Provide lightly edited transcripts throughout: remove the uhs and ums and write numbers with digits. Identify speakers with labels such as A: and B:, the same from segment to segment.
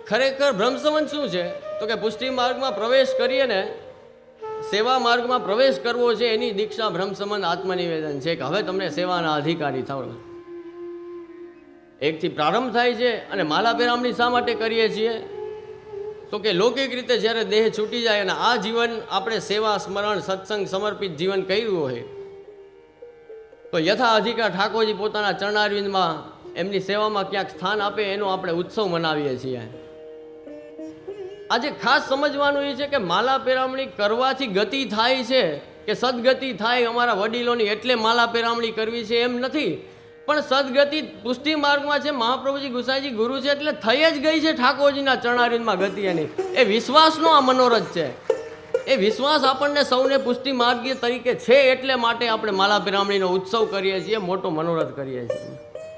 A: ખરેખર બ્રહ્મસંબંધ શું છે? તો કે પુષ્ટિ માર્ગમાં પ્રવેશ કરીએ ને, સેવા માર્ગમાં પ્રવેશ કરવો છે, એની દીક્ષા બ્રહ્મસંબંધ આત્મનિવેદન છે કે હવે તમને સેવાના અધિકારી થવો. એકથી પ્રારંભ થાય છે. અને માલા પેરામણી શા માટે કરીએ છીએ? તો કે લૌકિક રીતે જ્યારે દેહ છૂટી જાય અને આ જીવન આપણે સેવા, સ્મરણ, સત્સંગ સમર્પિત જીવન કર્યું હોય તો યથા અધિકાર ઠાકોરજી પોતાના ચરણારવિંદમાં એમની સેવામાં ક્યાંક સ્થાન આપે, એનો આપણે ઉત્સવ મનાવીએ છીએ. આજે ખાસ સમજવાનું એ છે કે માલા પેરામણી કરવાથી ગતિ થાય છે કે સદગતિ થાય અમારા વડીલોની એટલે માલા પેરામણી કરવી છે એમ નથી. પણ સદગતિ પુષ્ટિ માર્ગમાં છે, મહાપ્રભુજી ગુસાઈજી ગુરુ છે એટલે થઈ જ ગઈ છે ઠાકોરજીના ચરણારવિંદમાં ગતિ એની. એ વિશ્વાસનો આ મનોરથ છે. એ વિશ્વાસ આપણને સૌને પુષ્ટિ માર્ગીય તરીકે છે એટલે માટે આપણે માલા પેરામણીનો ઉત્સવ કરીએ છીએ, મોટો મનોરથ કરીએ છીએ,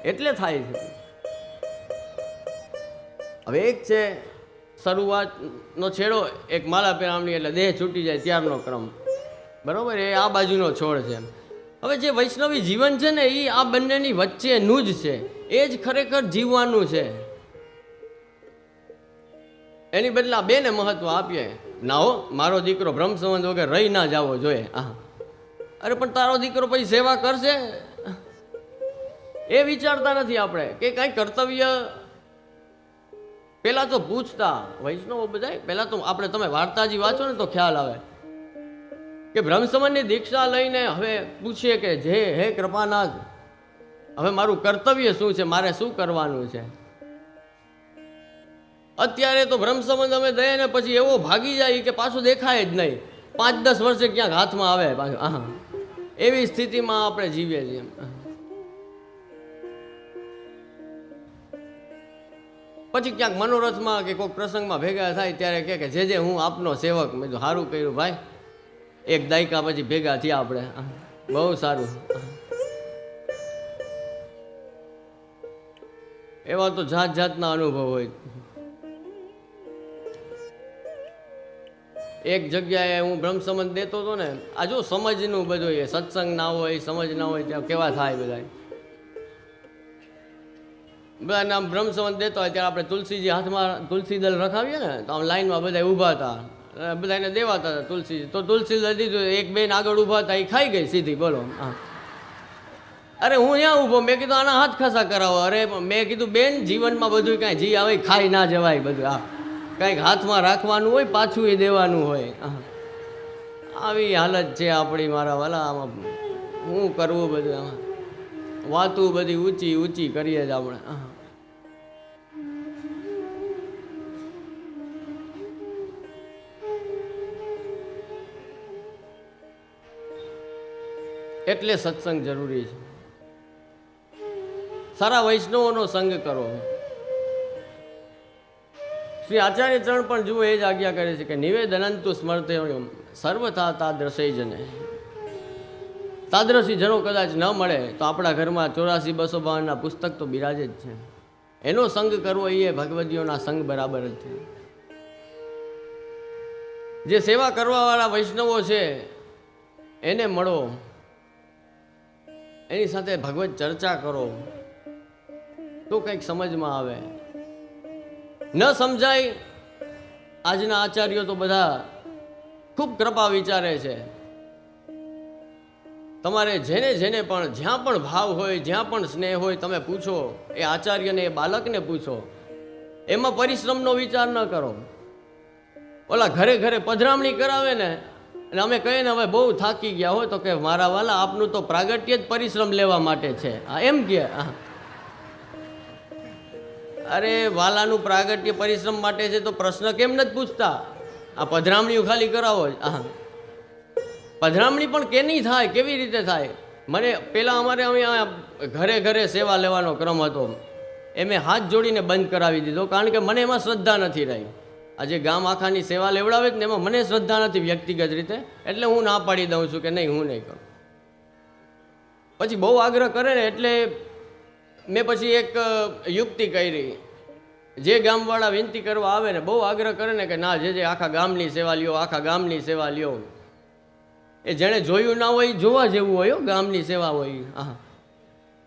A: એટલે થાય છે. હવે એક છે શરૂઆતનો છેડો, એક માલા પેરામણી એટલે દેહ છૂટી જાય ત્યારનો ક્રમ, બરાબર? એ આ બાજુનો છોડ છે. હવે જે વૈષ્ણવી જીવન છે ને એ આ બંનેની વચ્ચેનું જ છે. એ જ ખરેખર જીવવાનું છે. એની બદલે આ બેને મહત્વ આપીએ. ના હો, મારો દીકરો બ્રહ્મસંબંધ વગર રહી ના જવો જોઈએ. હા, અરે પણ તારો દીકરો પછી સેવા કરશે એ વિચારતા નથી આપણે કે કાંઈ કર્તવ્ય. પેલા તો પૂછતા વૈષ્ણવો બધા, પેલા તો આપણે તમે વાર્તાજી વાંચો ને તો ખ્યાલ આવે કે બ્રહ્મસંબંધની દીક્ષા લઈને હવે પૂછીએ કે હે કૃપાનાથ, હવે મારું કર્તવ્ય શું છે, મારે શું કરવાનું છે? અત્યારે તો બ્રહ્મસંબંધ અમે દઈએ ને પછી એવો ભાગી જાય કે પાછું દેખાય જ નહીં. 5-10 વર્ષે ક્યાંક હાથમાં આવે પાછું. હા, એવી સ્થિતિમાં આપણે જીવીએ છીએ. પછી ક્યાંક મનોરથમાં કે કોઈક પ્રસંગમાં ભેગા થાય ત્યારે કે જે હું આપનો સેવક. મેં તો સારું કર્યું ભાઈ, 1 દાયકા પછી ભેગા થયા આપણે, બહુ સારું. એવા તો જાત જાતના અનુભવ હોય. એક જગ્યાએ હું બ્રહ્મસંબંધ દેતો હતો ને, આ જો સમજનું બધું, એ સત્સંગ ના હોય, સમજ ના હોય ત્યાં કેવા થાય બધા. બધા નામ બ્રહ્મસંબંધ દેતો હોય ત્યારે આપણે તુલસીજી હાથમાં તુલસી દળ રખાવીએ ને તો આમ લાઈનમાં બધા ઊભા હતા, બધાને દેવાતા હતા તુલસી. તો તુલસી દળ દીધું, એક બેન આગળ ઊભા હતા, એ ખાઈ ગઈ સીધી. બોલો. હા, અરે હું ત્યાં ઊભો, મેં કીધું આના હાથ ખસા કરાવો. અરે મેં કીધું બેન, જીવનમાં બધું કાંઈ જી આવે ખાઈ ના જવાય બધું. હા, કંઈક હાથમાં રાખવાનું હોય, પાછું એ દેવાનું હોય. આવી હાલત છે આપણી મારા વાલા. આમાં શું કરવું બધું? આમાં વાતું બધી ઊંચી ઊંચી કરીએ જ આપણે. એટલે સત્સંગ જરૂરી છે. સારા વૈષ્ણવોનો સંગ કરો. શ્રી આચાર્ય ચરણ પણ જુઓ એ જ આજ્ઞા કરે છે કે નિવેદનંતુ સ્મર્તવ્યમ સર્વથા તાદ્રશય જને. તાદ્રશી જનો કદાચ ન મળે તો આપણા ઘરમાં 84-252 પુસ્તક તો બિરાજે જ છે. એનો સંગ કરવો એ ભગવદીઓના સંગ બરાબર જ છે. જે સેવા કરવાવાળા વૈષ્ણવો છે એને મળો, એની સાથે ભગવત ચર્ચા કરો તો કંઈક સમજમાં આવે. ન સમજાય. આજના આચાર્યો તો બધા ખૂબ કૃપા વિચારે છે. તમારે જેને જેને પણ જ્યાં પણ ભાવ હોય, જ્યાં પણ સ્નેહ હોય, તમે પૂછો. એ આચાર્યને, એ બાલકને પૂછો. એમાં પરિશ્રમનો વિચાર ન કરો. ઓલા ઘરે ઘરે પધરામણી કરાવે ને અને અમે કહીએ ને હવે બહુ થાકી ગયા હોય તો કે મારા વાલા આપનું તો પ્રાગટ્ય જ પરિશ્રમ લેવા માટે છે. હા, એમ કે. અરે વાલાનું પ્રાગટ્ય પરિશ્રમ માટે છે તો પ્રશ્ન કેમ નથી પૂછતા? આ પધરામણીઓ ખાલી કરાવો જ. હા, પધરામણી પણ કેની થાય, કેવી રીતે થાય? મને પહેલાં અમારે અહીંયા ઘરે ઘરે સેવા લેવાનો ક્રમ હતો, એ મેં હાથ જોડીને બંધ કરાવી દીધો, કારણ કે મને એમાં શ્રદ્ધા નથી રહી. આજે ગામ આખાની સેવા લેવડાવે જ ને એમાં મને શ્રદ્ધા નથી વ્યક્તિગત રીતે, એટલે હું ના પાડી દઉં છું કે નહીં, હું નહીં કરું. પછી બહુ આગ્રહ કરે ને એટલે મેં પછી એક યુક્તિ કરી. જે ગામવાળા વિનંતી કરવા આવે ને, બહુ આગ્રહ કરે ને કે ના, જે આખા ગામની સેવા લ્યો, આખા ગામની સેવા લ્યો. એ જેણે જોયું ના હોય જોવા જેવું હોય. ગામની સેવા હોય. હા,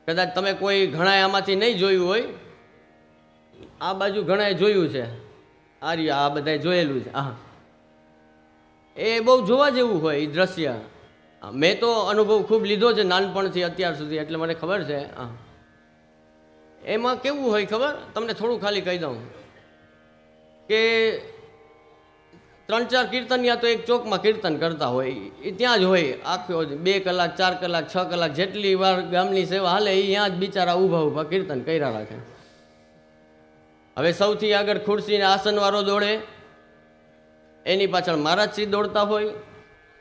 A: કદાચ તમે કોઈ ઘણા આમાંથી નહીં જોયું હોય, આ બાજુ ઘણાએ જોયું છે. આ રહ્યું, આ બધાય જોયેલું છે. હા, એ બહુ જોવા જેવું હોય એ દ્રશ્ય. મેં તો અનુભવ ખૂબ લીધો છે નાનપણથી અત્યાર સુધી, એટલે મને ખબર છે. હા, એમાં કેવું હોય ખબર, તમને થોડું ખાલી કહી દઉં કે 3-4 કીર્તનિયા તો એક ચોકમાં કીર્તન કરતા હોય, એ ત્યાં જ હોય આખો 2 કલાક 4 કલાક 6 કલાક જેટલી વાર ગામની સેવા હાલે એ ત્યાં જ બિચારા ઊભા ઊભા કીર્તન કર્યા રાખે. હવે સૌથી આગળ ખુરશીને આસનવાળો દોડે, એની પાછળ મહારાજશ્રી દોડતા હોય,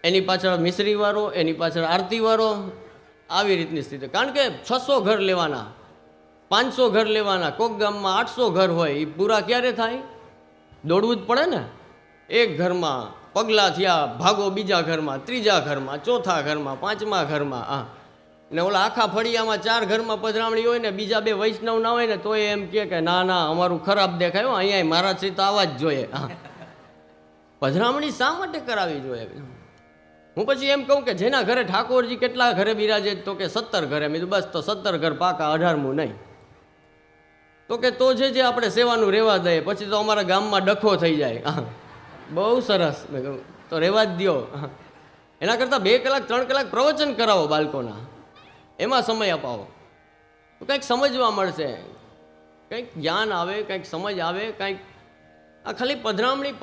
A: એની પાછળ મિશ્રીવાળો, એની પાછળ આરતીવાળો, આવી રીતની સ્થિતિ. કારણ કે 600 ઘર લેવાના, 500 ઘર લેવાના, કોક ગામમાં 800 ઘર હોય, એ પૂરા ક્યારે થાય? દોડવું જ પડે ને. એક ઘરમાં પગલાં થયા, ભાગો બીજા ઘરમાં, ત્રીજા ઘરમાં, ચોથા ઘરમાં, પાંચમા ઘરમાં. હા, ને ઓલા આખા ફળિયામાં 4 ઘરમાં પધરામણી હોય ને બીજા 2 વૈષ્ણવ ના હોય ને તો એમ કે ના ના અમારું ખરાબ દેખાયું, અહીંયા મહારાજશ્રી તો આવા જ જોઈએ. હા, પધરામણી શા માટે કરાવવી જોઈએ? હું પછી એમ કહું કે જેના ઘરે ઠાકોરજી કેટલા ઘરે બિરાજે, તો કે 17 ઘરે. મેં બસ તો 17 ઘર પાકા, 18મું નહીં. તો કે તો જે આપણે સેવાનું રહેવા દઈએ, પછી તો અમારા ગામમાં ડખો થઈ જાય. બહુ સરસ. મેં કહું તો રહેવા જ દો. એના કરતાં 2 કલાક 3 કલાક પ્રવચન કરાવો બાળકોના, એમાં સમય અપાવો તો કંઈક સમજવા મળશે, કંઈક જ્ઞાન આવે, કંઈક સમજ આવે, કંઈક. આ ખાલી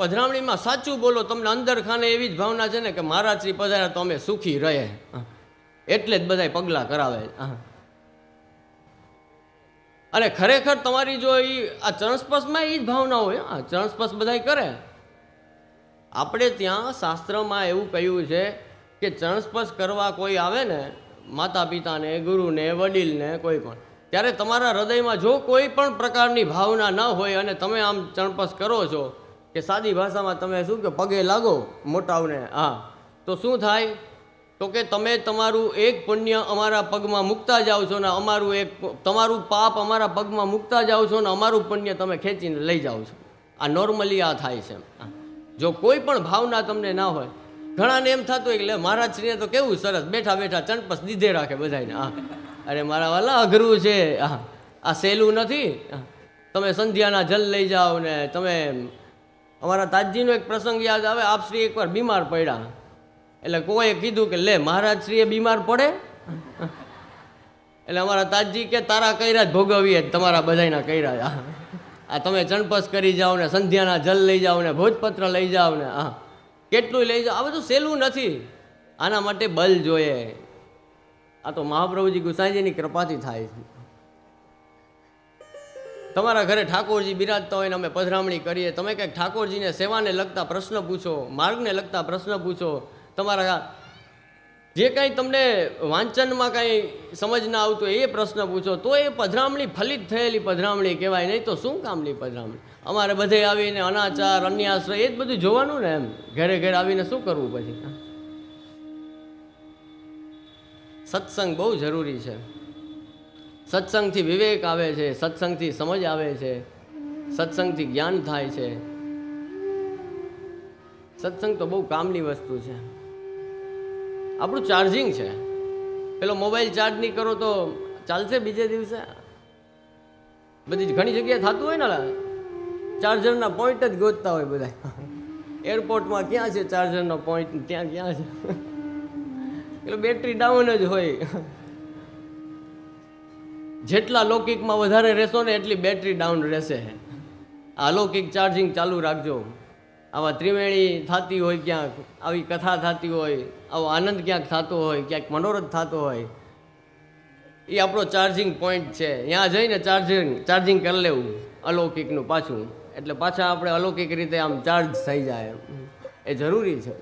A: પધરામણીમાં સાચું બોલો, તમને અંદર ખાને એવી જ ભાવના છે ને કે મહારાજશ્રી પધાર્યા તો અમે સુખી રહે, એટલે જ બધાય પગલાં કરાવે. અને ખરેખર તમારી જો એ આ ચરણસ્પર્શમાં એ જ ભાવના હોય, હા ચરણસ્પર્શ બધાય કરે. આપણે ત્યાં શાસ્ત્રમાં એવું કહ્યું છે કે ચરણસ્પર્શ કરવા કોઈ આવે ને, માતા પિતાને, ગુરુને, વડીલને, કોઈ પણ, ત્યારે તમારા હૃદયમાં જો કોઈ પણ પ્રકારની ભાવના ન હોય અને તમે આમ ચરણસ્પર્શ કરો છો, કે સાદી ભાષામાં તમે શું કે પગે લાગો મોટાઓને, હા, તો શું થાય? તો કે તમે તમારું એક પુણ્ય અમારા પગમાં મૂકતા જાઓ છો ને અમારું તમારું પાપ અમારા પગમાં મૂકતા જાઓ છો ને અમારું પુણ્ય તમે ખેંચીને લઈ જાઓ છો. આ નોર્મલી આ થાય છે. જો કોઈ પણ ભાવના તમને ના હોય, ઘણાને એમ થતું હોય કે મહારાજશ્રીને તો કેવું સરસ બેઠા બેઠા ચણપસ દીધે રાખે બધાને. હા, અરે મારા વાલા અઘરું છે, આ સહેલું નથી. તમે સંધ્યાના જલ લઈ જાઓ ને તમે. અમારા તાજજીનો એક પ્રસંગ યાદ આવે, આપશ્રી એકવાર બીમાર પડ્યા, એટલે કોઈએ કીધું કે લે મહારાજશ્રીએ બીમાર પડે? એટલે અમારા તાજજી કે તારા કર્યા જ ભોગવીએ, તમારા બધાના કર્યા. આ તમે ચણપસ કરી જાઓ ને સંધ્યાના જલ લઈ જાઓ ને ભોજપત્ર લઈ જાઓ ને, હા કેટલું લઈ જાઓ. આ બધું સહેલું નથી, આના માટે બલ જોઈએ. આ તો મહાપ્રભુજી ગુસાઈજીની કૃપાથી થાય છે. તમારા ઘરે ઠાકોરજી બિરાજતા હોય ને અમે પધરામણી કરીએ, તમે કંઈક ઠાકોરજીને સેવાને લગતા પ્રશ્ન પૂછો, માર્ગને લગતા પ્રશ્ન પૂછો, તમારા જે કાંઈ તમને વાંચનમાં કાંઈ સમજ ના આવતું એ પ્રશ્ન પૂછો, તો એ પધરામણી ફલિત થયેલી પધરામણી કહેવાય. નહીં તો શું કામની પધરામણી? અમારે બધે આવીને અનાચાર, અન્યાશ્રય એ જ બધું જોવાનું ને. એમ ઘરે ઘરે આવીને શું કરવું પછી? સત્સંગ બહુ જરૂરી છે. સત્સંગથી વિવેક આવે છે, સત્સંગથી સમજ આવે છે, સત્સંગથી જ્ઞાન થાય છે. સત્સંગ તો બહુ કામની વસ્તુ છે. આપણું ચાર્જિંગ છે. પેલો મોબાઈલ ચાર્જ નહીં કરો તો ચાલશે બીજે દિવસે? બધી ઘણી જગ્યાએ થતું હોય ને, ચાર્જરના પોઈન્ટ જ ગોતતા હોય બધા. એરપોર્ટમાં ક્યાં છે ચાર્જરનો પોઈન્ટ? ત્યાં ક્યાં છે? એટલે બેટરી ડાઉન જ હોય. જેટલા લૌકિકમાં વધારે રહેશો ને એટલી બેટરી ડાઉન રહેશે. અલૌકિક ચાર્જિંગ ચાલુ રાખજો. આવા ત્રિવેણી થતી હોય, ક્યાંક આવી કથા થતી હોય, આવો આનંદ ક્યાંક થતો હોય, ક્યાંક મનોરથ થતો હોય, એ આપણો ચાર્જિંગ પોઈન્ટ છે. ત્યાં જઈને ચાર્જિંગ કરી લેવું અલૌકિકનું પાછું, એટલે પાછા આપણે અલૌકિક રીતે આમ ચાર્જ થઈ જાય. એ જરૂરી છે.